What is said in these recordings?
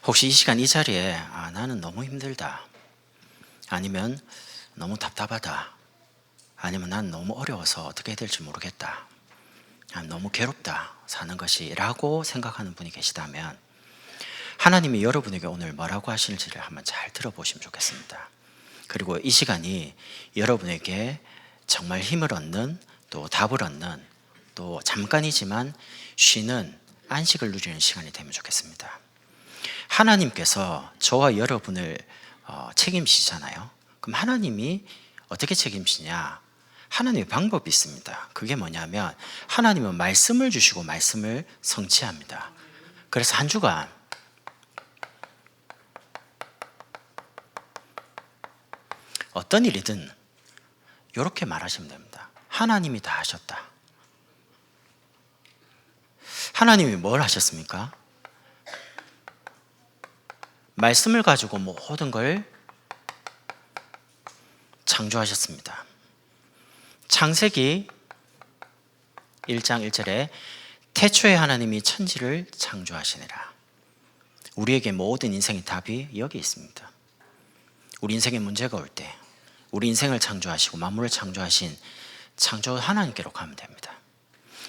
혹시 이 시간 이 자리에 나는 너무 힘들다, 아니면 너무 답답하다, 아니면 난 너무 어려워서 어떻게 해야 될지 모르겠다, 너무 괴롭다 사는 것이 라고 생각하는 분이 계시다면 하나님이 여러분에게 오늘 뭐라고 하시는지를 한번 잘 들어보시면 좋겠습니다. 그리고 이 시간이 여러분에게 정말 힘을 얻는, 또 답을 얻는, 또 잠깐이지만 쉬는, 안식을 누리는 시간이 되면 좋겠습니다. 하나님께서 저와 여러분을 책임지잖아요. 그럼 하나님이 어떻게 책임지냐? 하나님의 방법이 있습니다. 그게 뭐냐면 하나님은 말씀을 주시고 말씀을 성취합니다. 그래서 한 주간 어떤 일이든 이렇게 말하시면 됩니다. 하나님이 다 하셨다. 하나님이 뭘 하셨습니까? 말씀을 가지고 모든 걸 창조하셨습니다. 창세기 1장 1절에 태초에 하나님이 천지를 창조하시니라. 우리에게 모든 인생의 답이 여기 있습니다. 우리 인생에 문제가 올 때 우리 인생을 창조하시고 만물을 창조하신 창조 하나님께로 가면 됩니다.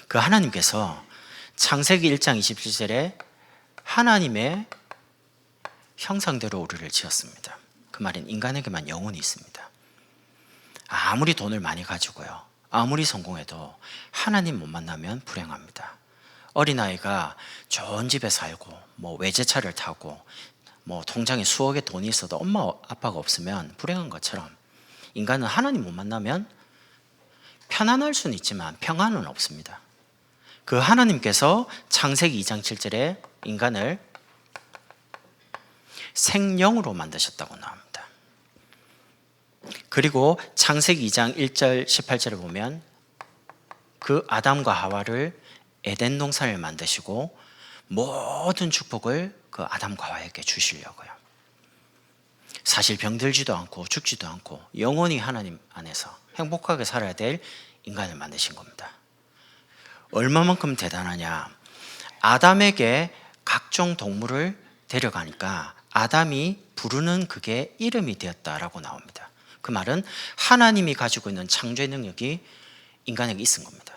그 하나님께서 창세기 1장 27절에 하나님의 형상대로 우리를 지었습니다. 그 말은 인간에게만 영혼이 있습니다. 아무리 돈을 많이 가지고요, 아무리 성공해도 하나님 못 만나면 불행합니다. 어린아이가 좋은 집에 살고 외제차를 타고 통장에 수억의 돈이 있어도 엄마 아빠가 없으면 불행한 것처럼 인간은 하나님 못 만나면 편안할 수는 있지만 평안은 없습니다. 그 하나님께서 창세기 2장 7절에 인간을 생령으로 만드셨다고 나옵니다. 그리고 창세기 2장 1절 18절을 보면 그 아담과 하와를 에덴 동산을 만드시고 모든 축복을 그 아담과 하와에게 주시려고요. 사실 병들지도 않고 죽지도 않고 영원히 하나님 안에서 행복하게 살아야 될 인간을 만드신 겁니다. 얼마만큼 대단하냐? 아담에게 각종 동물을 데려가니까 아담이 부르는 그게 이름이 되었다라고 나옵니다. 그 말은 하나님이 가지고 있는 창조의 능력이 인간에게 있은 겁니다.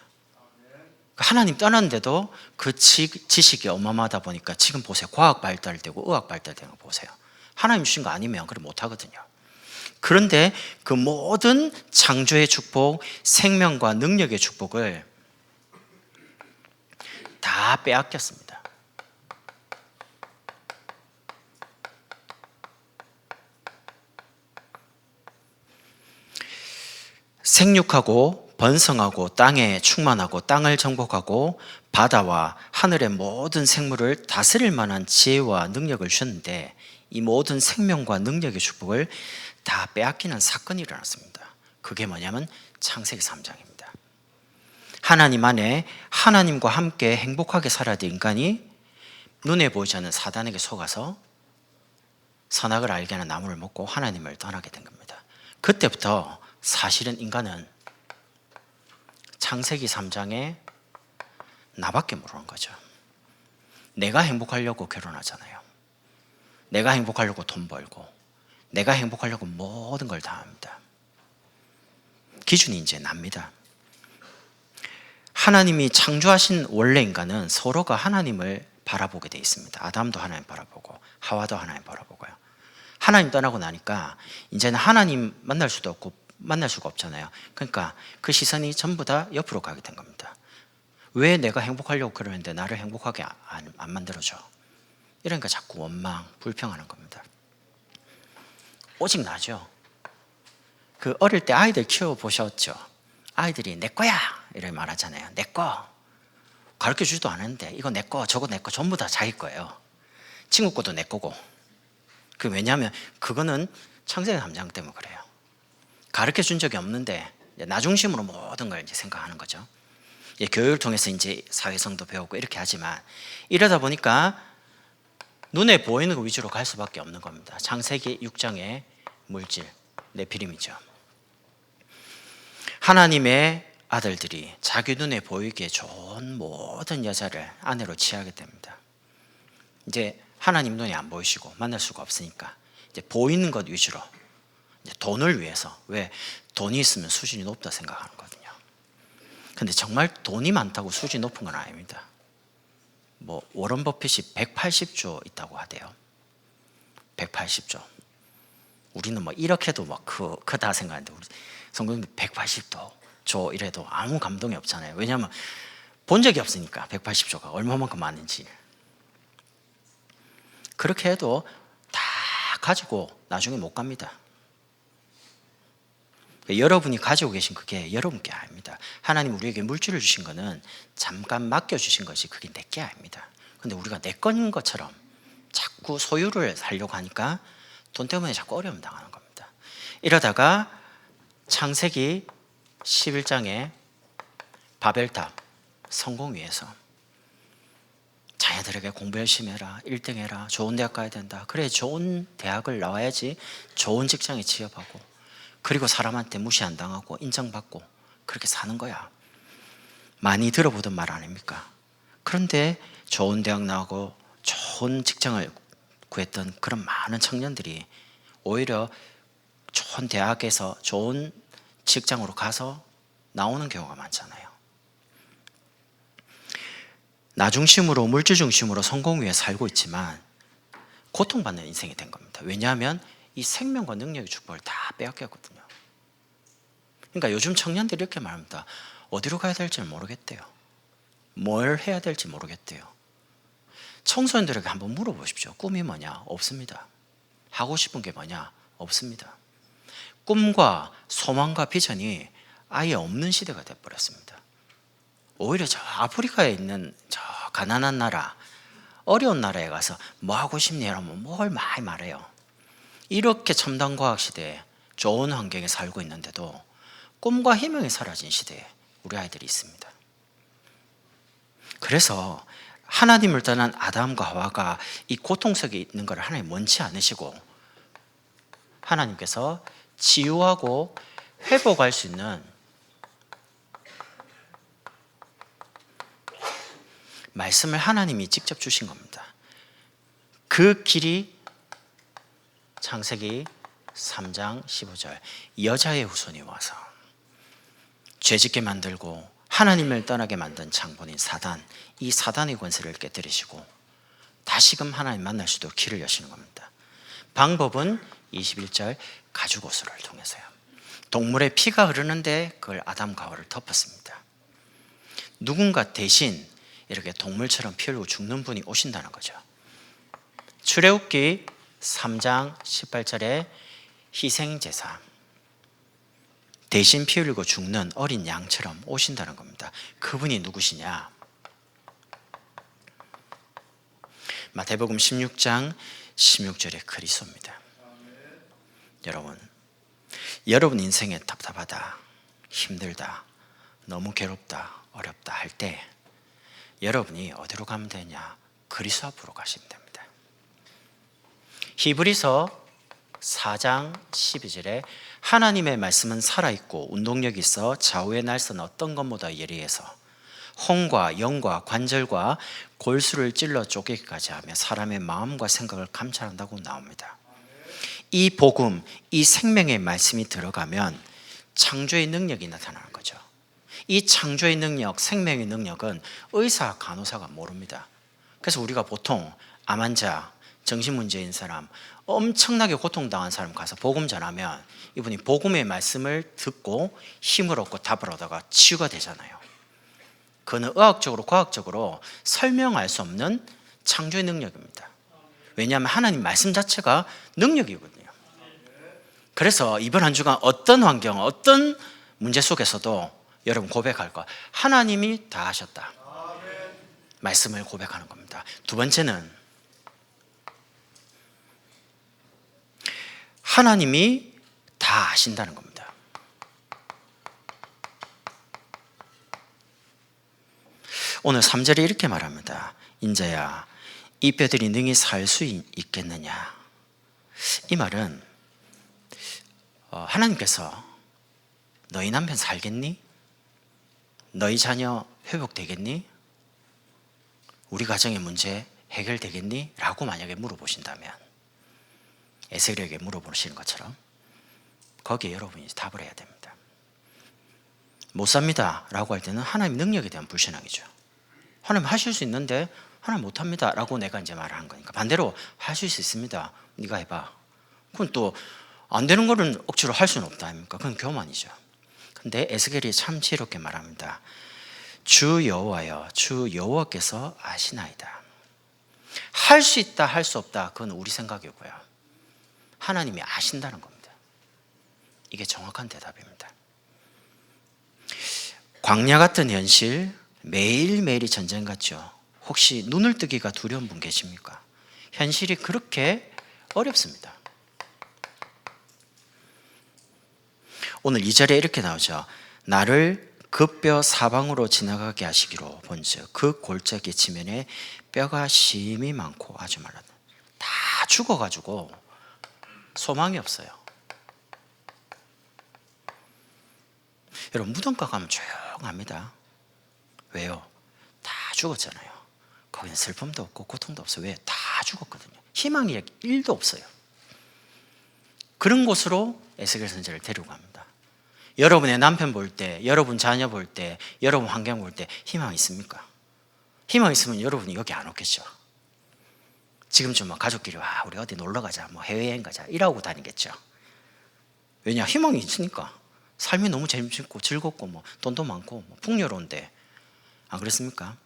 하나님 떠났는데도 그 지식이 어마어마하다 보니까 지금 보세요. 과학 발달되고 의학 발달되는 거 보세요. 하나님 주신 거 아니면 그걸 못하거든요. 그런데 그 모든 창조의 축복, 생명과 능력의 축복을 다 빼앗겼습니다. 생육하고 번성하고 땅에 충만하고 땅을 정복하고 바다와 하늘의 모든 생물을 다스릴 만한 지혜와 능력을 주셨는데 이 모든 생명과 능력의 축복을 다 빼앗기는 사건이 일어났습니다. 그게 뭐냐면 창세기 3장입니다. 하나님 안에 하나님과 함께 행복하게 살아야 될 인간이 눈에 보이지 않는 사단에게 속아서 선악을 알게 하는 나무를 먹고 하나님을 떠나게 된 겁니다. 그때부터 사실은 인간은 창세기 3장에 나밖에 모르는 거죠. 내가 행복하려고 결혼하잖아요. 내가 행복하려고 돈 벌고 내가 행복하려고 모든 걸 다 합니다. 기준이 이제 납니다. 하나님이 창조하신 원래 인간은 서로가 하나님을 바라보게 돼 있습니다. 아담도 하나님 바라보고 하와도 하나님 바라보고요. 하나님 떠나고 나니까 이제는 하나님 만날 수도 없고 만날 수가 없잖아요. 그러니까 그 시선이 전부 다 옆으로 가게 된 겁니다. 왜 내가 행복하려고 그러는데 나를 행복하게 안 만들어줘? 이러니까 자꾸 원망, 불평하는 겁니다. 오직 나죠. 그 어릴 때 아이들 키워보셨죠? 아이들이 내 거야! 이렇게 말하잖아요. 내 거. 가르쳐주지도 않았는데 이거 내 거, 저거 내 거 전부 다 자기 거예요. 친구 것도 내 거고. 왜냐하면 그거는 창세기 3장 때문에 그래요. 가르쳐 준 적이 없는데 나 중심으로 모든 걸 이제 생각하는 거죠. 교육을 통해서 이제 사회성도 배우고 이렇게 하지만 이러다 보니까 눈에 보이는 거 위주로 갈 수밖에 없는 겁니다. 창세기 6장의 물질, 네피림이죠. 하나님의 아들들이 자기 눈에 보이기에 좋은 모든 여자를 아내로 취하게 됩니다. 이제 하나님 눈에 안 보이시고 만날 수가 없으니까 이제 보이는 것 위주로 이제 돈을 위해서, 왜 돈이 있으면 수준이 높다 생각하는 거거든요. 근데 정말 돈이 많다고 수준이 높은 건 아닙니다. 뭐 워런 버핏이 180조 있다고 하대요. 180조. 우리는 뭐 이렇게도 막 크다 생각하는데 우리 성경님 180조 이래도 아무 감동이 없잖아요. 왜냐하면 본 적이 없으니까 180조가 얼마만큼 많은지. 그렇게 해도 다 가지고 나중에 못 갑니다. 여러분이 가지고 계신 그게 여러분께 아닙니다. 하나님 우리에게 물질을 주신 거는 잠깐 맡겨주신 것이 그게 내 게 아닙니다. 근데 우리가 내 거인 것처럼 자꾸 소유를 하려고 하니까 돈 때문에 자꾸 어려움 당하는 겁니다. 이러다가 창세기 11장에 바벨탑 성공 위해서 자녀들에게 공부 열심히 해라, 1등 해라, 좋은 대학 가야 된다. 그래 좋은 대학을 나와야지 좋은 직장에 취업하고, 그리고 사람한테 무시 안 당하고 인정받고 그렇게 사는 거야. 많이 들어보던 말 아닙니까? 그런데 좋은 대학 나오고 좋은 직장을 구했던 그런 많은 청년들이 오히려 좋은 대학에서 좋은 직장으로 가서 나오는 경우가 많잖아요. 나 중심으로, 물질 중심으로 성공 위에 살고 있지만 고통받는 인생이 된 겁니다. 왜냐하면 이 생명과 능력의 축복을 다 빼앗겼거든요. 그러니까 요즘 청년들이 이렇게 말합니다. 어디로 가야 될지 모르겠대요. 뭘 해야 될지 모르겠대요. 청소년들에게 한번 물어보십시오. 꿈이 뭐냐? 없습니다. 하고 싶은 게 뭐냐? 없습니다. 꿈과 소망과 비전이 아예 없는 시대가 돼버렸습니다. 오히려 저 아프리카에 있는 저 가난한 나라, 어려운 나라에 가서 뭐 하고 싶니? 이러면 뭘 많이 말해요. 이렇게 첨단 과학 시대에 좋은 환경에 살고 있는데도 꿈과 희망이 사라진 시대에 우리 아이들이 있습니다. 그래서 하나님을 떠난 아담과 하와가 이 고통 속에 있는 걸 하나님 원치 않으시고, 하나님께서 치유하고 회복할 수 있는 말씀을 하나님이 직접 주신 겁니다. 그 길이 창세기 3장 15절, 여자의 후손이 와서 죄짓게 만들고 하나님을 떠나게 만든 장본인 사단, 이 사단의 권세를 깨뜨리시고 다시금 하나님 만날 수 있도록 길을 여시는 겁니다. 방법은 21절 가죽옷을 통해서요. 동물의 피가 흐르는데 그걸 아담과 하와를 덮었습니다. 누군가 대신 이렇게 동물처럼 피 흘리고 죽는 분이 오신다는 거죠. 출애굽기 3장 18절에 희생제사, 대신 피 흘리고 죽는 어린 양처럼 오신다는 겁니다. 그분이 누구시냐? 마태복음 16장 16절에 그리스도입니다. 여러분 인생에 답답하다, 힘들다, 너무 괴롭다, 어렵다 할 때 여러분이 어디로 가면 되냐? 그리스도 앞으로 가시면 됩니다. 히브리서 4장 12절에 하나님의 말씀은 살아있고 운동력이 있어 좌우의 날선 어떤 것보다 예리해서 혼과 영과 관절과 골수를 찔러 쪼개기까지 하며 사람의 마음과 생각을 감찰한다고 나옵니다. 이 복음, 이 생명의 말씀이 들어가면 창조의 능력이 나타나는 거죠. 이 창조의 능력, 생명의 능력은 의사, 간호사가 모릅니다. 그래서 우리가 보통 암 환자, 정신문제인 사람, 엄청나게 고통당한 사람 가서 복음 전하면 이분이 복음의 말씀을 듣고 힘을 얻고 답을 얻다가 치유가 되잖아요. 그는 의학적으로, 과학적으로 설명할 수 없는 창조의 능력입니다. 왜냐하면 하나님 말씀 자체가 능력이거든요. 그래서 이번 한 주간 어떤 환경, 어떤 문제 속에서도 여러분 고백할 거, 하나님이 다 하셨다. 말씀을 고백하는 겁니다. 두 번째는 하나님이 다 아신다는 겁니다. 오늘 3절에 이렇게 말합니다. 인자야, 이 뼈들이 능히 살 수 있겠느냐? 이 말은 하나님께서 너희 남편 살겠니? 너희 자녀 회복되겠니? 우리 가정의 문제 해결되겠니? 라고 만약에 물어보신다면, 에스겔에게 물어보시는 것처럼 거기에 여러분이 답을 해야 됩니다. 못 삽니다 라고 할 때는 하나님 능력에 대한 불신앙이죠. 하나님 하실 수 있는데 하나님 못합니다 라고 내가 이제 말을 한 거니까, 반대로 하실 수 있습니다, 네가 해봐. 그건 또 안 되는 거는 억지로 할 수는 없다 아닙니까? 그건 교만이죠. 근데 에스겔이 참 지혜롭게 말합니다. 주 여호와여, 주 여호와께서 아시나이다. 할 수 있다 할 수 없다 그건 우리 생각이고요, 하나님이 아신다는 겁니다. 이게 정확한 대답입니다. 광야 같은 현실, 매일매일이 전쟁 같죠. 혹시 눈을 뜨기가 두려운 분 계십니까? 현실이 그렇게 어렵습니다. 오늘 2절에 이렇게 나오죠. 나를 그 뼈 사방으로 지나가게 하시기로 본즉 그 골짜기 지면에 뼈가 심히 많고 아주 말랐다. 다 죽어가지고 소망이 없어요. 여러분, 무덤가 가면 조용합니다. 왜요? 다 죽었잖아요. 거기는 슬픔도 없고 고통도 없어요. 왜? 다 죽었거든요. 희망이 1도 없어요. 그런 곳으로 에스겔 선지자를 데리고 갑니다. 여러분의 남편 볼 때, 여러분 자녀 볼 때, 여러분 환경 볼 때 희망 있습니까? 희망 있으면 여러분이 여기 안 오겠죠. 지금쯤 막 가족끼리 우리 어디 놀러 가자, 뭐 해외여행 가자 이러고 다니겠죠. 왜냐? 희망이 있으니까. 삶이 너무 재밌고 즐겁고 뭐 돈도 많고 뭐 풍요로운데, 안 그렇습니까?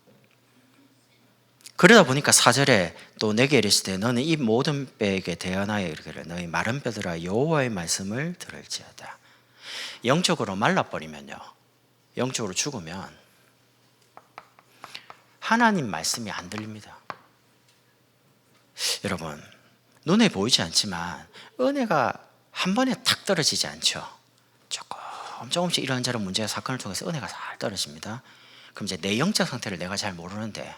그러다 보니까 4절에 또 내게 이르시되 너는 이 모든 뼈에게 대언하여 이르기를 너희 마른 뼈들아 여호와의 말씀을 들을지어다. 영적으로 말라버리면요, 영적으로 죽으면 하나님 말씀이 안 들립니다. 여러분, 눈에 보이지 않지만 은혜가 한 번에 탁 떨어지지 않죠. 조금씩 이런저런 문제와 사건을 통해서 은혜가 잘 떨어집니다. 그럼 이제 내 영적 상태를 내가 잘 모르는데,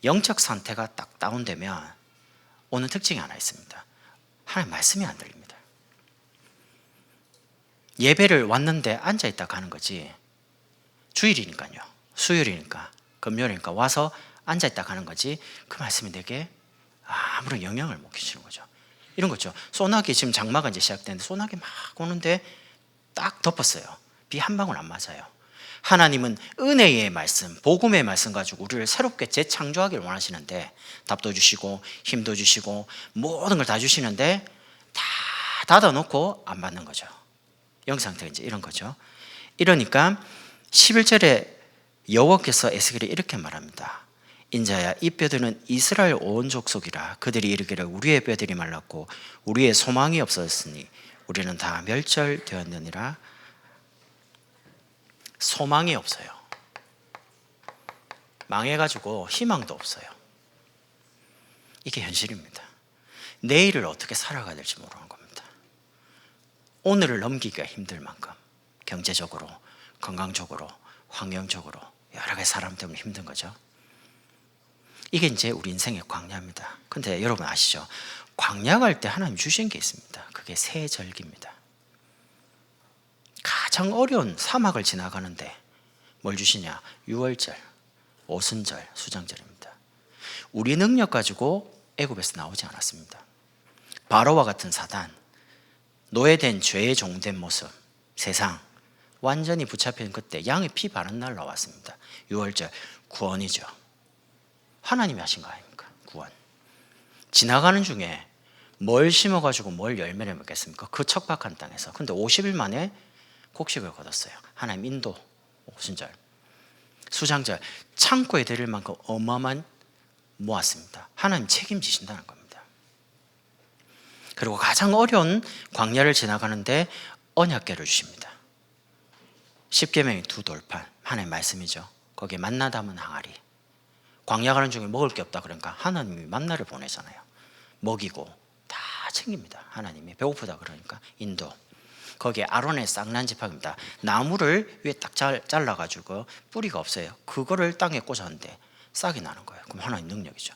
영적 상태가 딱 다운되면 오는 특징이 하나 있습니다. 하나님 말씀이 안 들립니다. 예배를 왔는데 앉아있다 가는 거지, 주일이니까요, 수요일이니까 금요일이니까 와서 앉아있다 가는 거지, 그 말씀이 내게 아무런 영향을 못 끼치는 거죠. 이런 거죠. 소나기, 지금 장마가 이제 시작되는데 소나기 막 오는데 딱 덮었어요. 비 한 방울 안 맞아요. 하나님은 은혜의 말씀, 복음의 말씀 가지고 우리를 새롭게 재창조하기를 원하시는데, 답도 주시고 힘도 주시고 모든 걸 다 주시는데 다 닫아놓고 안 받는 거죠. 영상태가 이제 이런 거죠. 이러니까 11절에 여호와께서 에스겔이 이렇게 말합니다. 인자야, 이 뼈들은 이스라엘 온 족속이라. 그들이 이르기를 우리의 뼈들이 말랐고 우리의 소망이 없어졌으니 우리는 다 멸절되었느니라. 소망이 없어요. 망해가지고 희망도 없어요. 이게 현실입니다. 내일을 어떻게 살아가야 될지 모르는 겁니다. 오늘을 넘기기가 힘들 만큼 경제적으로, 건강적으로, 환경적으로 여러 가지 사람 때문에 힘든 거죠. 이게 이제 우리 인생의 광야입니다. 근데 여러분 아시죠? 광야 갈 때 하나님 주신 게 있습니다. 그게 새 절기입니다. 가장 어려운 사막을 지나가는데 뭘 주시냐? 유월절, 오순절, 수장절입니다. 우리 능력 가지고 애굽에서 나오지 않았습니다. 바로와 같은 사단, 노예된 죄의 종된 모습, 세상 완전히 붙잡힌 그때 양의 피 바른 날 나왔습니다. 유월절, 구원이죠. 하나님이 하신 거 아닙니까? 구원. 지나가는 중에 뭘 심어가지고 뭘 열매를 맺겠습니까? 그 척박한 땅에서. 근데 50일 만에 곡식을 거뒀어요. 하나님 인도, 오순절, 수장절, 창고에 들일 만큼 어마어마한 모았습니다. 하나님 책임지신다는 겁니다. 그리고 가장 어려운 광야를 지나가는데 언약궤를 주십니다. 십계명의 두 돌판, 하나님 말씀이죠. 거기에 만나 담은 항아리. 광야 가는 중에 먹을 게 없다 그러니까 하나님이 만나를 보내잖아요. 먹이고 다 챙깁니다. 하나님이 배고프다 그러니까 인도. 거기에 아론의 쌍난 지팡이입니다. 나무를 위에 딱 잘라가지고 뿌리가 없어요. 그거를 땅에 꽂았는데 싹이 나는 거예요. 그럼 하나님 능력이죠.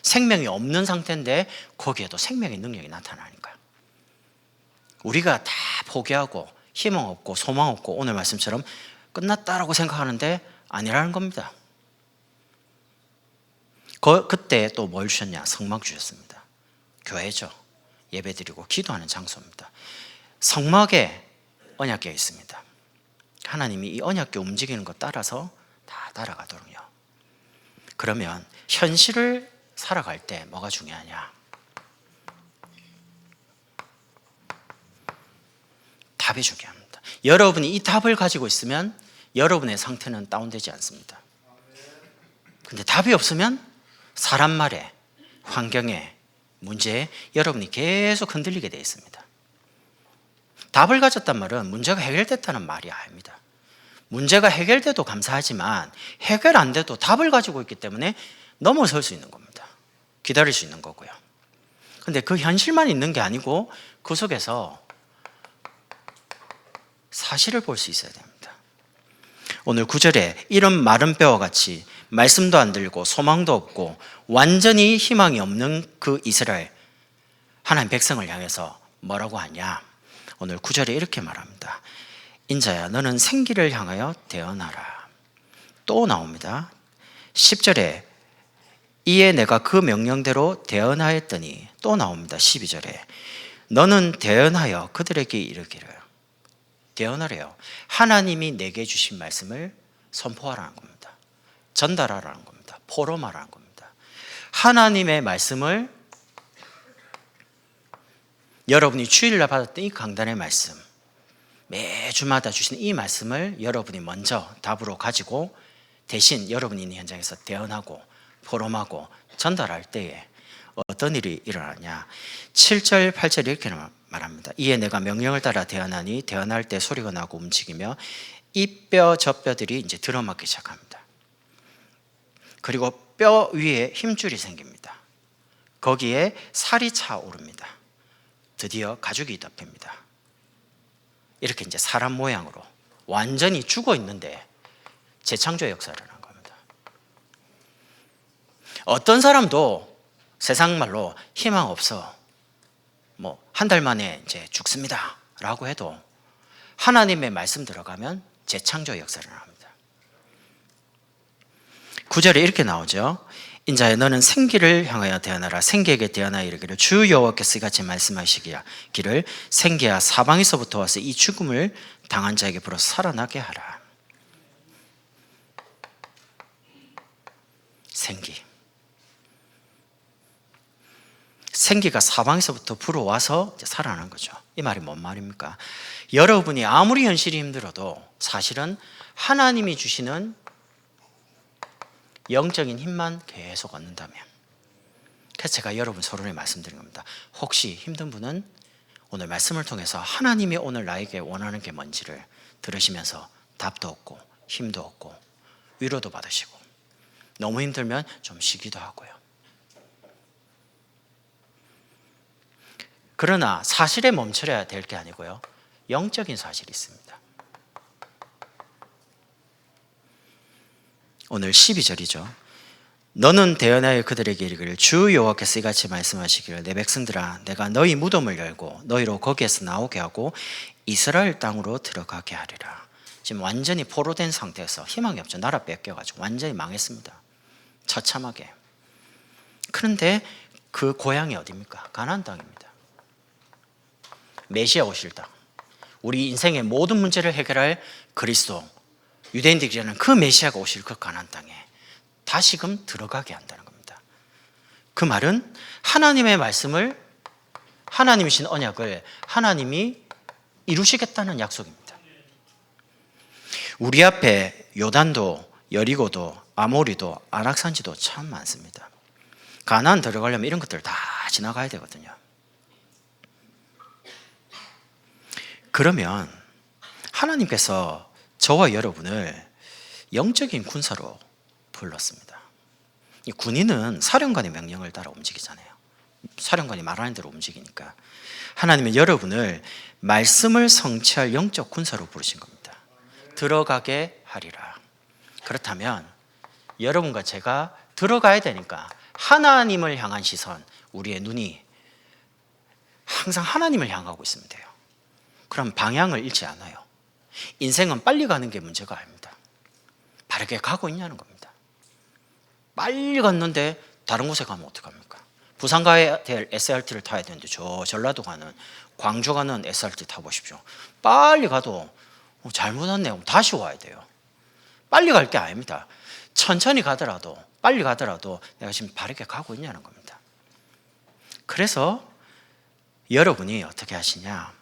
생명이 없는 상태인데 거기에도 생명의 능력이 나타나니까요. 우리가 다 포기하고 희망 없고 소망 없고 오늘 말씀처럼 끝났다라고 생각하는데 아니라는 겁니다. 그때 또 뭘 주셨냐? 성막 주셨습니다. 교회죠. 예배드리고 기도하는 장소입니다. 성막에 언약궤 있습니다. 하나님이 이 언약궤 움직이는 것 따라서 다 따라가도록요. 그러면 현실을 살아갈 때 뭐가 중요하냐? 답이 중요합니다. 여러분이 이 답을 가지고 있으면 여러분의 상태는 다운되지 않습니다. 근데 답이 없으면 사람 말에, 환경에, 문제에 여러분이 계속 흔들리게 되어 있습니다. 답을 가졌단 말은 문제가 해결됐다는 말이 아닙니다. 문제가 해결돼도 감사하지만 해결 안 돼도 답을 가지고 있기 때문에 넘어설 수 있는 겁니다. 기다릴 수 있는 거고요. 근데 그 현실만 있는 게 아니고 그 속에서 사실을 볼 수 있어야 됩니다. 오늘 9절에 이런 마른 뼈와 같이 말씀도 안 들고 소망도 없고 완전히 희망이 없는 그 이스라엘 하나님 백성을 향해서 뭐라고 하냐? 오늘 9절에 이렇게 말합니다. 인자야 너는 생기를 향하여 대언하라. 또 나옵니다. 10절에 이에 내가 그 명령대로 대언하였더니 또 나옵니다. 12절에 너는 대언하여 그들에게 이르기를. 대언하래요. 하나님이 내게 주신 말씀을 선포하라는 겁니다. 전달하라는 겁니다. 포럼하라는 겁니다. 하나님의 말씀을 여러분이 주일날 받았던 이 강단의 말씀, 매주마다 주신 이 말씀을 여러분이 먼저 답으로 가지고 대신 여러분이 있는 현장에서 대언하고 포럼하고 전달할 때에 어떤 일이 일어나냐? 7절, 8절 이렇게 말합니다. 이에 내가 명령을 따라 대언하니 대언할 때 소리가 나고 움직이며 이 뼈 저 뼈들이 이제 들어맞기 시작합니다. 그리고 뼈 위에 힘줄이 생깁니다. 거기에 살이 차오릅니다. 드디어 가죽이 덮입니다. 이렇게 이제 사람 모양으로 완전히 죽어 있는데 재창조의 역사를 하는 겁니다. 어떤 사람도 세상 말로 희망 없어, 뭐 한 달 만에 이제 죽습니다 라고 해도 하나님의 말씀 들어가면 재창조의 역사를 합니다. 9절에 이렇게 나오죠. 인자야 너는 생기를 향하여 대언하라. 생기에게 대언하여 이르기를 주 여호와께서 이같이 말씀하시기를 생기야 사방에서부터 와서 이 죽음을 당한 자에게 불어서 살아나게 하라. 생기가 사방에서부터 불어와서 살아나는 거죠. 이 말이 뭔 말입니까? 여러분이 아무리 현실이 힘들어도 사실은 하나님이 주시는 영적인 힘만 계속 얻는다면, 그래서 제가 여러분 서론에 말씀드린 겁니다. 혹시 힘든 분은 오늘 말씀을 통해서 하나님이 오늘 나에게 원하는 게 뭔지를 들으시면서 답도 얻고 힘도 얻고 위로도 받으시고, 너무 힘들면 좀 쉬기도 하고요. 그러나 사실에 멈춰야 될 게 아니고요, 영적인 사실이 있습니다. 오늘 12절이죠. 너는 대언하여 그들에게 이르기를 주 여호와께서 이같이 말씀하시기를 내 백성들아 내가 너희 무덤을 열고 너희로 거기에서 나오게 하고 이스라엘 땅으로 들어가게 하리라. 지금 완전히 포로된 상태에서 희망이 없죠. 나라 뺏겨가지고 완전히 망했습니다. 처참하게. 그런데 그 고향이 어디입니까? 가나안 땅입니다. 메시아 오실 땅, 우리 인생의 모든 문제를 해결할 그리스도, 유대인들이라는 그 메시아가 오실 그 가나안 땅에 다시금 들어가게 한다는 겁니다. 그 말은 하나님의 말씀을, 하나님이신 언약을 하나님이 이루시겠다는 약속입니다. 우리 앞에 요단도 여리고도 아모리도 안악산지도 참 많습니다. 가나안 들어가려면 이런 것들 다 지나가야 되거든요. 그러면 하나님께서 저와 여러분을 영적인 군사로 불렀습니다. 이 군인은 사령관의 명령을 따라 움직이잖아요. 사령관이 말하는 대로 움직이니까 하나님은 여러분을 말씀을 성취할 영적 군사로 부르신 겁니다. 들어가게 하리라. 그렇다면 여러분과 제가 들어가야 되니까 하나님을 향한 시선, 우리의 눈이 항상 하나님을 향하고 있으면 돼요. 그럼 방향을 잃지 않아요. 인생은 빨리 가는 게 문제가 아닙니다. 바르게 가고 있냐는 겁니다. 빨리 갔는데 다른 곳에 가면 어떡합니까? 부산 가야 될 SRT를 타야 되는데 저 전라도 가는, 광주 가는 SRT 타보십시오. 빨리 가도 잘못 왔네요. 다시 와야 돼요. 빨리 갈 게 아닙니다. 천천히 가더라도, 빨리 가더라도 내가 지금 바르게 가고 있냐는 겁니다. 그래서 여러분이 어떻게 하시냐,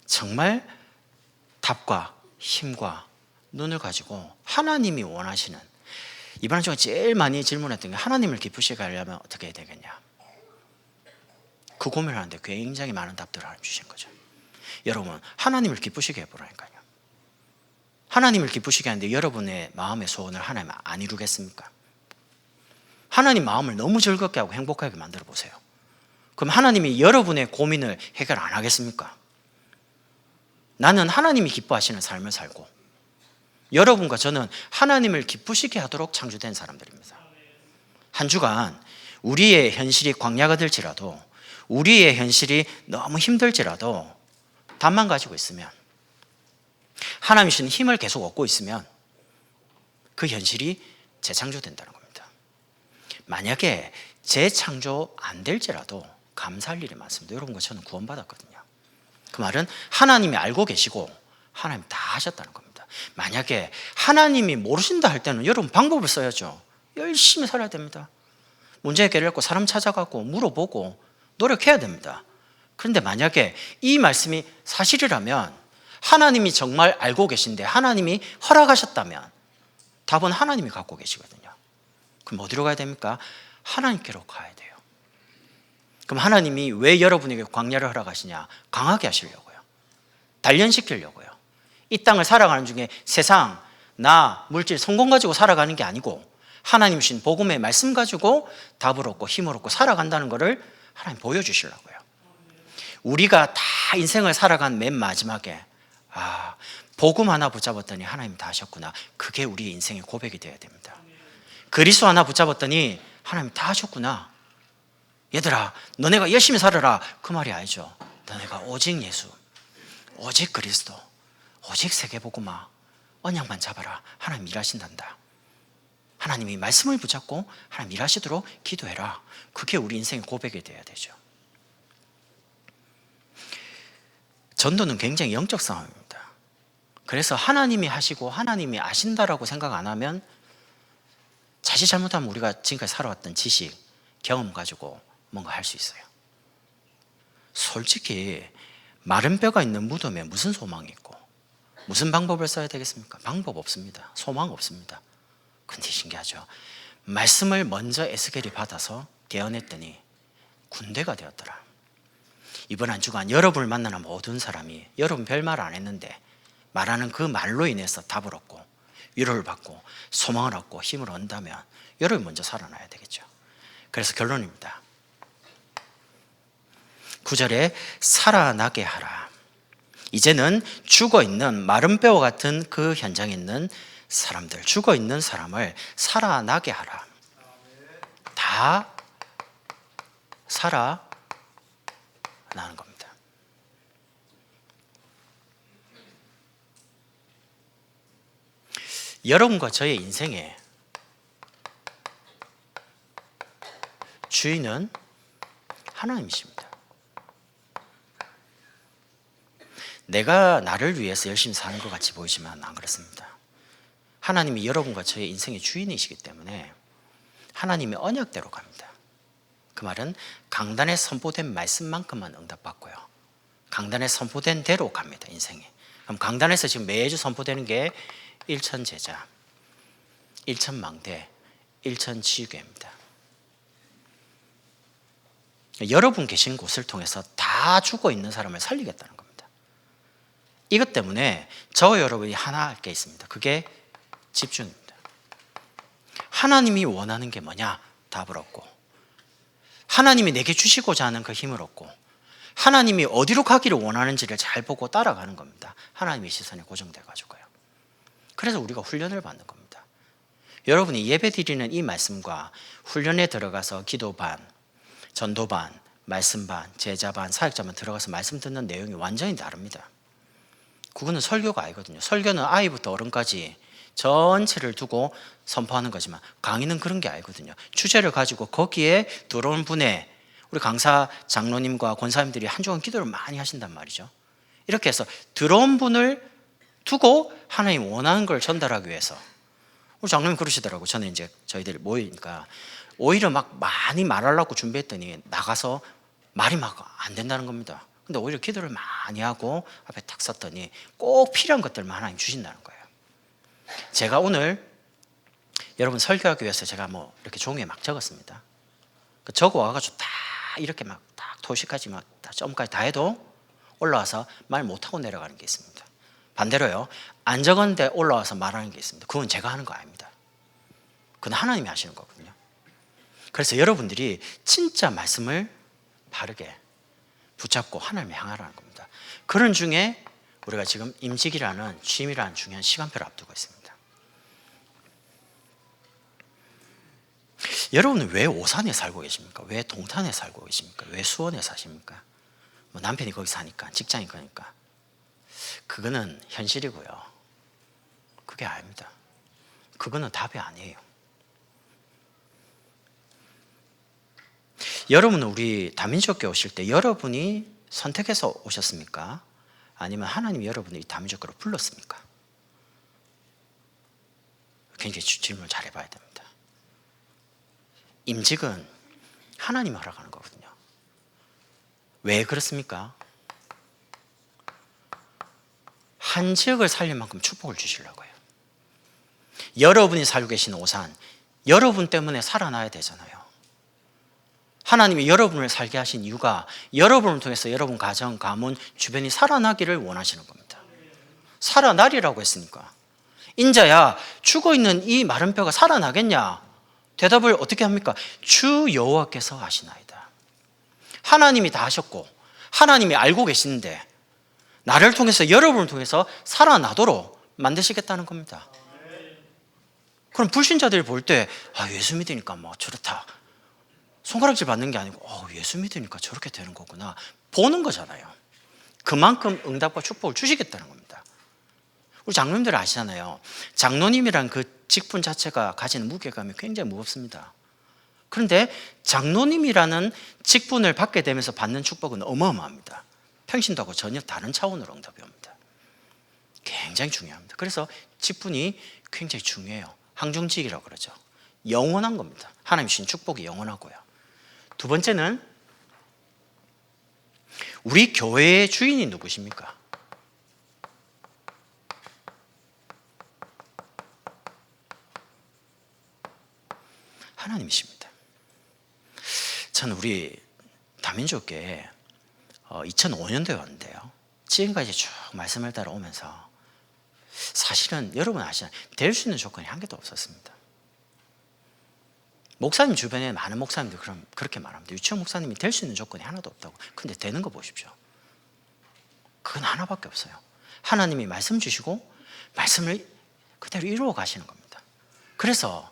정말 답과 힘과 눈을 가지고 하나님이 원하시는, 이번 한 주간 제일 많이 질문했던 게 하나님을 기쁘시게 하려면 어떻게 해야 되겠냐, 그 고민을 하는데 굉장히 많은 답들을 주신 거죠. 여러분, 하나님을 기쁘시게 해보라니까요. 하나님을 기쁘시게 하는데 여러분의 마음의 소원을 하나님 안 이루겠습니까? 하나님 마음을 너무 즐겁게 하고 행복하게 만들어 보세요. 그럼 하나님이 여러분의 고민을 해결 안 하겠습니까? 나는 하나님이 기뻐하시는 삶을 살고, 여러분과 저는 하나님을 기쁘시게 하도록 창조된 사람들입니다. 한 주간 우리의 현실이 광야가 될지라도, 우리의 현실이 너무 힘들지라도 답만 가지고 있으면, 하나님 주신 힘을 계속 얻고 있으면 그 현실이 재창조된다는 겁니다. 만약에 재창조 안 될지라도 감사할 일이 많습니다. 여러분과 저는 구원받았거든요. 그 말은 하나님이 알고 계시고 하나님 다 하셨다는 겁니다. 만약에 하나님이 모르신다 할 때는 여러분 방법을 써야죠. 열심히 살아야 됩니다. 문제 해결하고 사람 찾아가고 물어보고 노력해야 됩니다. 그런데 만약에 이 말씀이 사실이라면, 하나님이 정말 알고 계신데 하나님이 허락하셨다면 답은 하나님이 갖고 계시거든요. 그럼 어디로 가야 됩니까? 하나님께로 가야 돼요. 그럼 하나님이 왜 여러분에게 광야를 허락하시냐? 강하게 하시려고요. 단련시키려고요. 이 땅을 살아가는 중에 세상, 나, 물질, 성공 가지고 살아가는 게 아니고 하나님 주신 복음의 말씀 가지고 답을 얻고 힘을 얻고 살아간다는 것을 하나님 보여주시려고요. 우리가 다 인생을 살아간 맨 마지막에 복음 하나 붙잡았더니 하나님 다 하셨구나, 그게 우리의 인생의 고백이 되어야 됩니다. 그리스도 하나 붙잡았더니 하나님 다 하셨구나, 얘들아 너네가 열심히 살아라, 그 말이 아니죠. 너네가 오직 예수, 오직 그리스도, 오직 세계복음화 언약만 잡아라, 하나님 일하신단다. 하나님이 말씀을 붙잡고 하나님 일하시도록 기도해라, 그게 우리 인생의 고백이 되어야 되죠. 전도는 굉장히 영적 싸움입니다. 그래서 하나님이 하시고 하나님이 아신다라고 생각 안 하면, 자칫 잘못하면 우리가 지금까지 살아왔던 지식, 경험 가지고 뭔가 할 수 있어요. 솔직히 마른 뼈가 있는 무덤에 무슨 소망이 있고 무슨 방법을 써야 되겠습니까? 방법 없습니다. 소망 없습니다. 근데 신기하죠. 말씀을 먼저 에스겔이 받아서 개헌했더니 군대가 되었더라. 이번 한 주간 여러분을 만나는 모든 사람이 여러분 별말 안 했는데 말하는 그 말로 인해서 답을 얻고 위로를 받고 소망을 얻고 힘을 얻는다면 여러분이 먼저 살아나야 되겠죠. 그래서 결론입니다. 9절에 살아나게 하라. 이제는 죽어있는 마른 뼈와 같은 그 현장에 있는 사람들, 죽어있는 사람을 살아나게 하라. 다 살아나는 겁니다. 여러분과 저의 인생에 주인은 하나님이십니다. 내가 나를 위해서 열심히 사는 것 같이 보이지만 안 그렇습니다. 하나님이 여러분과 저의 인생의 주인이시기 때문에 하나님의 언약대로 갑니다. 그 말은 강단에 선포된 말씀만큼만 응답받고요, 강단에 선포된 대로 갑니다. 인생에. 그럼 강단에서 지금 매주 선포되는 게 일천제자, 일천망대, 일천치유교입니다. 여러분 계신 곳을 통해서 다 죽어있는 사람을 살리겠다는 겁니다. 이것 때문에 저와 여러분이 하나 할 게 있습니다. 그게 집중입니다. 하나님이 원하는 게 뭐냐? 답을 얻고, 하나님이 내게 주시고자 하는 그 힘을 얻고, 하나님이 어디로 가기를 원하는지를 잘 보고 따라가는 겁니다. 하나님의 시선에 고정돼 가지고요. 그래서 우리가 훈련을 받는 겁니다. 여러분이 예배 드리는 이 말씀과 훈련에 들어가서 기도 반, 전도 반, 말씀 반, 제자 반, 사역자만 들어가서 말씀 듣는 내용이 완전히 다릅니다. 그거는 설교가 아니거든요. 설교는 아이부터 어른까지 전체를 두고 선포하는 거지만 강의는 그런 게 아니거든요. 주제를 가지고 거기에 들어온 분의 우리 강사 장로님과 권사님들이 한 주간 기도를 많이 하신단 말이죠. 이렇게 해서 들어온 분을 두고 하나님 원하는 걸 전달하기 위해서 우리 장로님 그러시더라고. 저는 이제 저희들 모이니까 오히려 막 많이 말하려고 준비했더니 나가서 말이 막 안 된다는 겁니다. 근데 오히려 기도를 많이 하고 앞에 탁 섰더니 꼭 필요한 것들만 하나님 주신다는 거예요. 제가 오늘 여러분 설교하기 위해서 제가 뭐 이렇게 종이에 막 적었습니다. 적어 와가지고 다 이렇게 막 딱 토식까지 막 점까지 다 해도 올라와서 말 못하고 내려가는 게 있습니다. 반대로요, 안 적었는데 올라와서 말하는 게 있습니다. 그건 제가 하는 거 아닙니다. 그건 하나님이 하시는 거거든요. 그래서 여러분들이 진짜 말씀을 바르게 붙잡고 하나님을 향하라는 겁니다. 그런 중에 우리가 지금 임직이라는 취임이라는 중요한 시간표를 앞두고 있습니다. 여러분은 왜 오산에 살고 계십니까? 왜 동탄에 살고 계십니까? 왜 수원에 사십니까? 뭐 남편이 거기 사니까, 직장이 거니까. 그거는 현실이고요. 그게 아닙니다. 그거는 답이 아니에요. 여러분은 우리 다민족교회 오실 때 여러분이 선택해서 오셨습니까? 아니면 하나님이 여러분을 이 다민족교회로 불렀습니까? 굉장히 질문을 잘 해봐야 됩니다. 임직은 하나님이 허락하는 거거든요. 왜 그렇습니까? 한 지역을 살릴 만큼 축복을 주시려고 해요. 여러분이 살고 계신 오산, 여러분 때문에 살아나야 되잖아요. 하나님이 여러분을 살게 하신 이유가 여러분을 통해서 여러분 가정, 가문, 주변이 살아나기를 원하시는 겁니다. 살아나리라고 했으니까. 인자야, 죽어있는 이 마른 뼈가 살아나겠냐? 대답을 어떻게 합니까? 주 여호와께서 하시나이다. 하나님이 다 하셨고 하나님이 알고 계시는데 나를 통해서, 여러분을 통해서 살아나도록 만드시겠다는 겁니다. 그럼 불신자들이 볼 때 예수 믿으니까 뭐 저렇다, 손가락질 받는 게 아니고 예수 믿으니까 저렇게 되는 거구나 보는 거잖아요. 그만큼 응답과 축복을 주시겠다는 겁니다. 우리 장로님들 아시잖아요. 장로님이란 그 직분 자체가 가지는 무게감이 굉장히 무겁습니다. 그런데 장로님이라는 직분을 받게 되면서 받는 축복은 어마어마합니다. 평신도하고 전혀 다른 차원으로 응답이 옵니다. 굉장히 중요합니다. 그래서 직분이 굉장히 중요해요. 항중직이라고 그러죠. 영원한 겁니다. 하나님 주신 축복이 영원하고요. 두 번째는 우리 교회의 주인이 누구십니까? 하나님이십니다. 저는 우리 다민족교회 2005년도에 왔는데요. 지금까지 쭉 말씀을 따라오면서 사실은 여러분 아시잖아요. 될 수 있는 조건이 한 개도 없었습니다. 목사님 주변에 많은 목사님들 그렇게 말합니다. 유치원 목사님이 될 수 있는 조건이 하나도 없다고. 근데 되는 거 보십시오. 그건 하나밖에 없어요. 하나님이 말씀 주시고 말씀을 그대로 이루어 가시는 겁니다. 그래서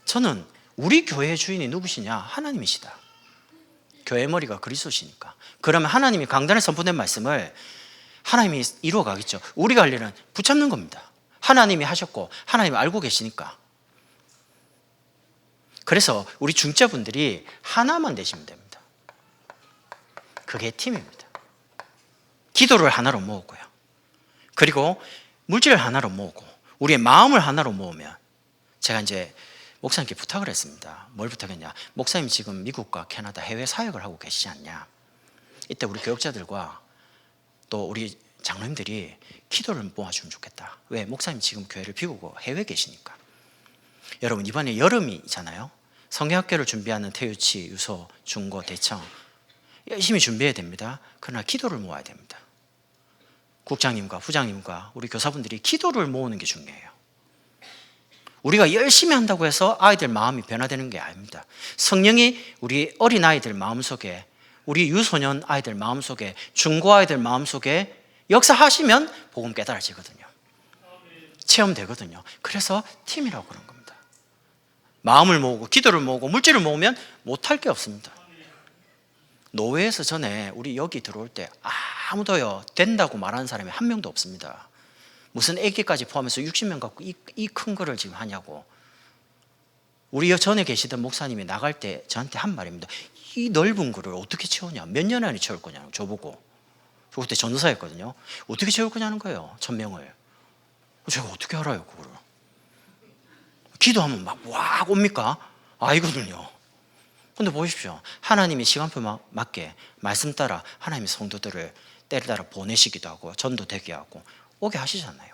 저는 우리 교회의 주인이 누구시냐? 하나님이시다. 교회 머리가 그리스도시니까. 그러면 하나님이 강단에 선포된 말씀을 하나님이 이루어 가겠죠. 우리가 할 일은 붙잡는 겁니다. 하나님이 하셨고 하나님이 알고 계시니까. 그래서 우리 중재분들이 하나만 되시면 됩니다. 그게 팀입니다. 기도를 하나로 모으고요. 그리고 물질을 하나로 모으고 우리의 마음을 하나로 모으면, 제가 이제 목사님께 부탁을 했습니다. 뭘 부탁했냐? 목사님 지금 미국과 캐나다 해외 사역을 하고 계시지 않냐? 이때 우리 교역자들과 또 우리 장로님들이 기도를 모아주면 좋겠다. 왜? 목사님 지금 교회를 비우고 해외에 계시니까. 여러분 이번에 여름이잖아요. 성경학교를 준비하는 태유치, 유소, 중고, 대청 열심히 준비해야 됩니다. 그러나 기도를 모아야 됩니다. 국장님과 부장님과 우리 교사분들이 기도를 모으는 게 중요해요. 우리가 열심히 한다고 해서 아이들 마음이 변화되는 게 아닙니다. 성령이 우리 어린아이들 마음속에, 우리 유소년 아이들 마음속에, 중고 아이들 마음속에 역사하시면 복음 깨달아지거든요. 체험되거든요. 그래서 팀이라고 그런 겁니다. 마음을 모으고 기도를 모으고 물질을 모으면 못할 게 없습니다. 노회에서 전에 우리 여기 들어올 때 아무도요 된다고 말하는 사람이 한 명도 없습니다. 무슨 아기까지 포함해서 60명 갖고 이 큰 거를 지금 하냐고. 우리 전에 계시던 목사님이 나갈 때 저한테 한 말입니다. 이 넓은 거를 어떻게 채우냐, 몇 년 안에 채울 거냐고 저보고. 저 그때 전도사였거든요. 어떻게 채울 거냐는 거예요, 1000명을. 제가 어떻게 알아요 그거를. 기도하면 막 와 옵니까? 아니거든요. 근데 보십시오, 하나님이 시간표 맞게 말씀 따라 하나님의 성도들을 때를 따라 보내시기도 하고 전도되게 하고 오게 하시잖아요.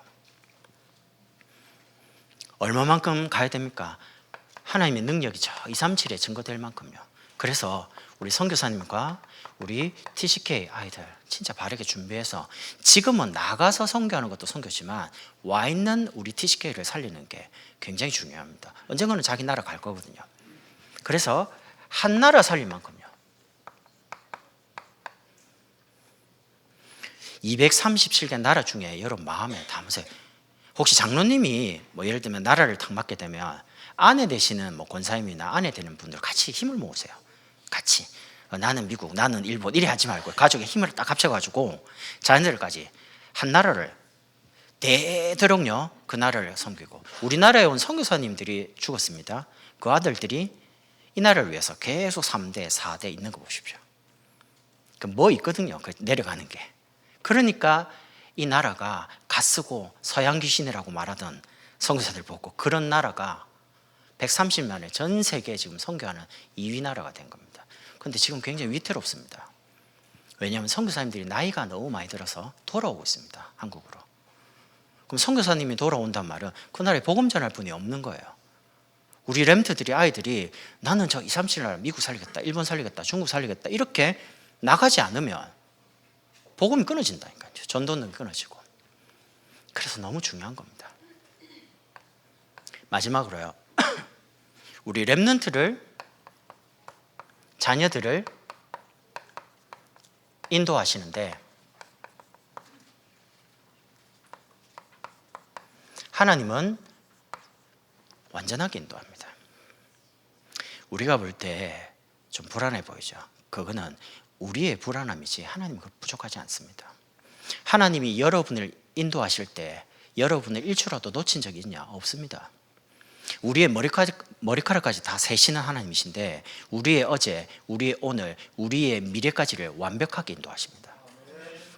얼마만큼 가야 됩니까? 하나님의 능력이 저 237에 증거될 만큼요. 그래서 우리 선교사님과 우리 TCK 아이들 진짜 바르게 준비해서, 지금은 나가서 선교하는 것도 선교지만 와 있는 우리 TCK를 살리는 게 굉장히 중요합니다. 언젠가는 자기 나라 갈 거거든요. 그래서 한 나라 살릴 만큼요. 237개 나라 중에 여러분 마음에 담으세요. 혹시 장로님이 뭐 예를 들면 나라를 탁 맡게 되면 아내 되시는 뭐 권사님이나 아내 되는 분들 같이 힘을 모으세요. 같이 나는 미국, 나는 일본 이래 하지 말고 가족의 힘을 딱 합쳐가지고 자녀들까지 한 나라를 되도록요 그 나라를 섬기고. 우리나라에 온 선교사님들이 죽었습니다. 그 아들들이 이 나라를 위해서 계속 3대 4대 있는 거 보십시오. 그 뭐 있거든요, 그 내려가는 게. 그러니까 이 나라가 가쓰고 서양 귀신이라고 말하던 선교사들 보고 그런 나라가 130만에 전 세계에 지금 선교하는 2위 나라가 된 겁니다. 그런데 지금 굉장히 위태롭습니다. 왜냐하면 선교사님들이 나이가 너무 많이 들어서 돌아오고 있습니다, 한국으로. 그럼 선교사님이 돌아온단 말은 그 나라에 복음 전할 분이 없는 거예요. 우리 렘트들이 아이들이 나는 저 237 나라 미국 살리겠다, 일본 살리겠다, 중국 살리겠다 이렇게 나가지 않으면 복음이 끊어진다니까요. 전도는 끊어지고. 그래서 너무 중요한 겁니다. 마지막으로요, 우리 렘넌트를, 자녀들을 인도하시는데 하나님은 완전하게 인도합니다. 우리가 볼 때 좀 불안해 보이죠. 그거는 우리의 불안함이지 하나님은 부족하지 않습니다. 하나님이 여러분을 인도하실 때 여러분을 1초라도 놓친 적이 있냐? 없습니다. 우리의 머리카락까지 다 세시는 하나님이신데 우리의 어제, 우리의 오늘, 우리의 미래까지를 완벽하게 인도하십니다.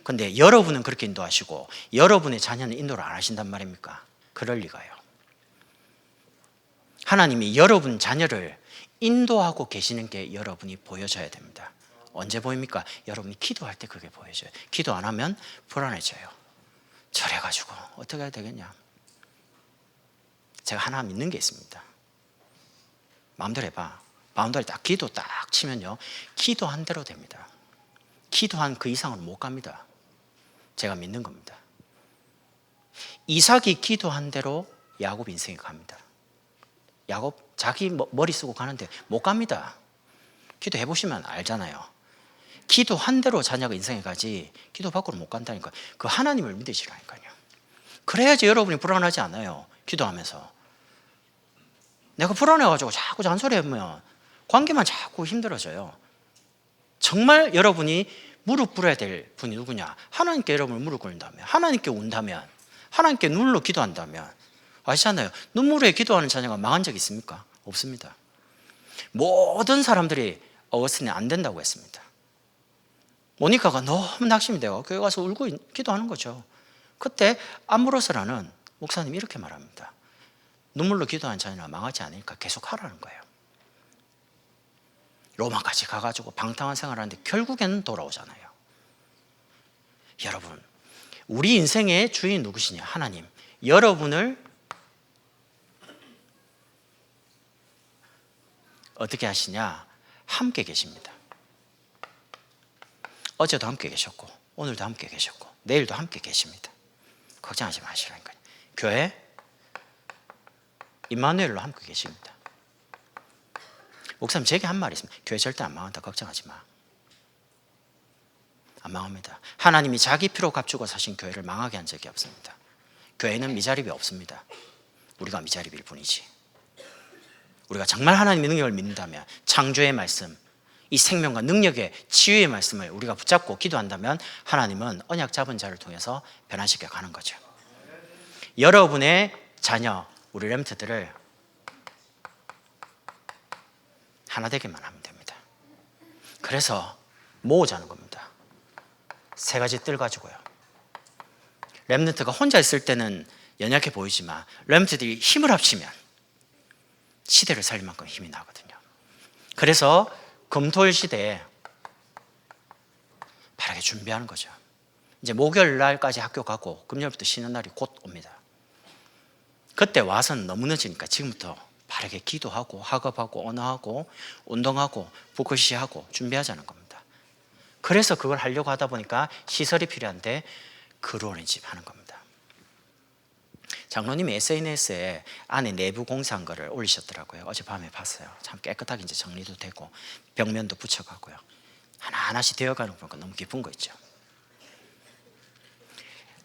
그런데 여러분은 그렇게 인도하시고 여러분의 자녀는 인도를 안 하신단 말입니까? 그럴 리가요. 하나님이 여러분 자녀를 인도하고 계시는 게 여러분이 보여져야 됩니다. 언제 보입니까? 여러분이 기도할 때 그게 보여져요. 기도 안 하면 불안해져요. 저래가지고 어떻게 해야 되겠냐? 제가 하나 믿는 게 있습니다. 마음대로 해봐. 마음대로 딱 기도 딱 치면요, 기도한 대로 됩니다. 기도한 그 이상은 못 갑니다. 제가 믿는 겁니다. 이삭이 기도한 대로 야곱 인생이 갑니다. 야곱 자기 머리 쓰고 가는데 못 갑니다. 기도해 보시면 알잖아요. 기도한 대로 자녀가 인생에 가지 기도 밖으로 못 간다니까요. 그 하나님을 믿으시라니까요. 그래야지 여러분이 불안하지 않아요. 기도하면서. 내가 불안해가지고 자꾸 잔소리하면 관계만 자꾸 힘들어져요. 정말 여러분이 무릎 꿇어야 될 분이 누구냐? 하나님께 여러분을 무릎 꿇는다면, 하나님께 운다면, 하나님께 눈물로 기도한다면. 아시잖아요. 눈물에 기도하는 자녀가 망한 적 있습니까? 없습니다. 모든 사람들이 어거스틴이 안 된다고 했습니다. 모니카가 너무 낙심이 되고 교회 가서 울고 기도하는 거죠. 그때 아므로스라는 목사님이 이렇게 말합니다. 눈물로 기도하는 자녀가 망하지 않으니까 계속 하라는 거예요. 로마까지 가가지고 방탕한 생활하는데 결국에는 돌아오잖아요. 여러분, 우리 인생의 주인 누구시냐? 하나님. 여러분을 어떻게 하시냐? 함께 계십니다. 어제도 함께 계셨고 오늘도 함께 계셨고 내일도 함께 계십니다. 걱정하지 마시라니까요. 교회 임마누엘로 함께 계십니다. 목사님, 제게 한 말이 있습니다. 교회 절대 안 망한다. 걱정하지 마. 안 망합니다. 하나님이 자기 피로 값주고 사신 교회를 망하게 한 적이 없습니다. 교회는 미자립이 없습니다. 우리가 미자립일 뿐이지. 우리가 정말 하나님의 능력을 믿는다면, 창조의 말씀, 이 생명과 능력의 치유의 말씀을 우리가 붙잡고 기도한다면 하나님은 언약 잡은 자를 통해서 변화시켜 가는 거죠. 여러분의 자녀, 우리 렘트들을 하나 되게만 하면 됩니다. 그래서 모으자는 겁니다. 세 가지 뜰 가지고요. 렘넌트가 혼자 있을 때는 연약해 보이지만 렘넌트들이 힘을 합치면 시대를 살릴 만큼 힘이 나거든요. 그래서 금토일 시대에 바르게 준비하는 거죠. 이제 목요일 날까지 학교 가고 금요일부터 쉬는 날이 곧 옵니다. 그때 와서는 너무 늦으니까 지금부터 바르게 기도하고 학업하고 언어하고 운동하고 북글씨하고 준비하자는 겁니다. 그래서 그걸 하려고 하다 보니까 시설이 필요한데 그로는 집 하는 겁니다. 장로님이 SNS에 안에 내부 공사한 거를 올리셨더라고요. 어젯밤에 봤어요. 참 깨끗하게 이제 정리도 되고 벽면도 붙여가고요. 하나하나씩 되어가는 거 보니까 너무 기쁜 거 있죠.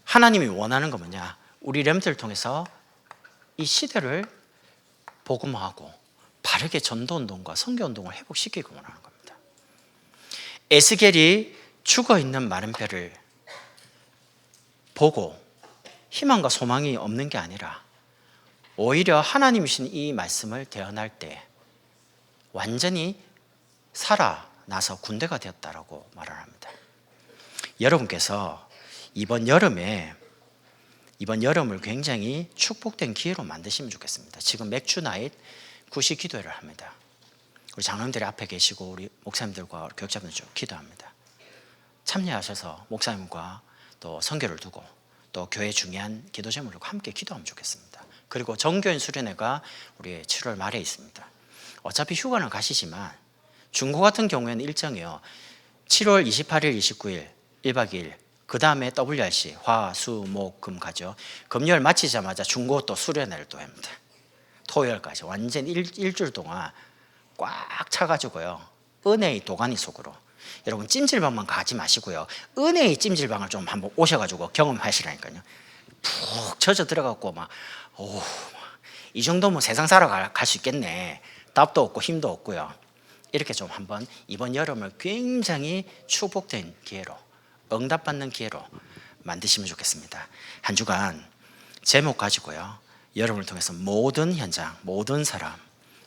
하나님이 원하는 거 뭐냐? 우리 렘들을 통해서 이 시대를 복음화하고 바르게 전도운동과 선교운동을 회복시키고 원하는 겁니다. 에스겔이 죽어있는 마른 뼈를 보고 희망과 소망이 없는 게 아니라 오히려 하나님이신 이 말씀을 대언할 때 완전히 살아나서 군대가 되었다라고 말을 합니다. 여러분께서 이번 여름을 굉장히 축복된 기회로 만드시면 좋겠습니다. 지금 맥주 나잇 구시 기도회를 합니다. 우리 장로님들이 앞에 계시고 우리 목사님들과 교육자분들 쭉 기도합니다. 참여하셔서 목사님과 또 선교를 두고 또 교회 중요한 기도 제목을 두고 함께 기도하면 좋겠습니다. 그리고 정교인 수련회가 우리 7월 말에 있습니다. 어차피 휴가는 가시지만 중고 같은 경우에는 일정이요 7월 28일, 29일 1박 2일 그 다음에 WRC 화, 수, 목, 금 가죠. 금요일 마치자마자 중고 또 수련회를 또 합니다. 토요일까지 완전 일주일 동안 꽉 차가지고요 은혜의 도가니 속으로 여러분 찜질방만 가지 마시고요 은혜의 찜질방을 좀 한번 오셔가지고 경험하시라니까요. 푹 젖어 들어가고 이 정도면 세상 살아갈 수 있겠네. 답도 없고 힘도 없고요. 이렇게 좀 한번 이번 여름을 굉장히 축복된 기회로 응답받는 기회로 만드시면 좋겠습니다. 한 주간 제목 가지고요 여러분을 통해서 모든 현장, 모든 사람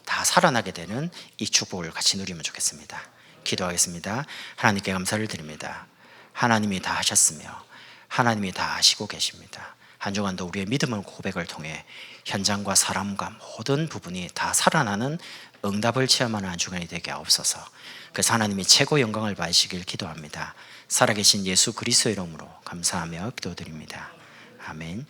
다 살아나게 되는 이 축복을 같이 누리면 좋겠습니다. 기도하겠습니다. 하나님께 감사를 드립니다. 하나님이 다 하셨으며 하나님이 다 아시고 계십니다. 한 주간도 우리의 믿음의 고백을 통해 현장과 사람과 모든 부분이 다 살아나는 응답을 체험하는 한 주간이 되게 하옵소서. 그래서 하나님이 최고 영광을 받으시길 기도합니다. 살아계신 예수 그리스도의 이름으로 감사하며 기도드립니다. 아멘.